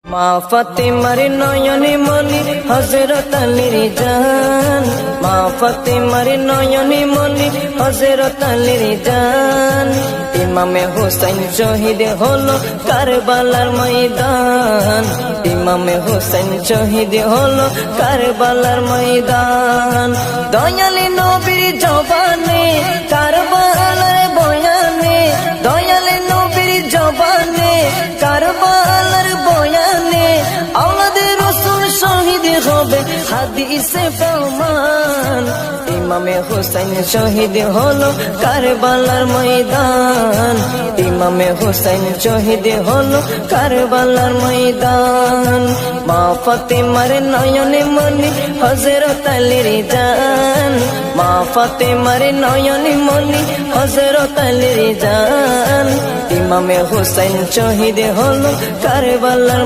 মা ফাতেমার নয়নে মনি হযরত আলীর জান, মা ফাতেমার নয়নে মনি হযরত আলীর জান। ইমামে হোসেন শহীদ হলো কারবালার ময়দান, ইমামে হোসেন শহীদ হলো কারবালার ময়দান। দয়ালে নবীর জবানে কারবালার বয়ানে, দয়ালে নবীর জবানে কারবালার বয়ানে, আওলাদে রাসূল শহীদ হবে হাদিসে প্রমাণ। ইমামে হোসেন শহীদ হলো কারবালার ময়দান, ইমামে হোসেন শহীদ হলো কারবালার ময়দান। মা ফাতেমার নয়নে মনি হযরত আলীর জান, মা ফাতেমার নয়নে মনি হযরত আলীর জান। ইমামে হোসেন শহীদ হলো কারবালার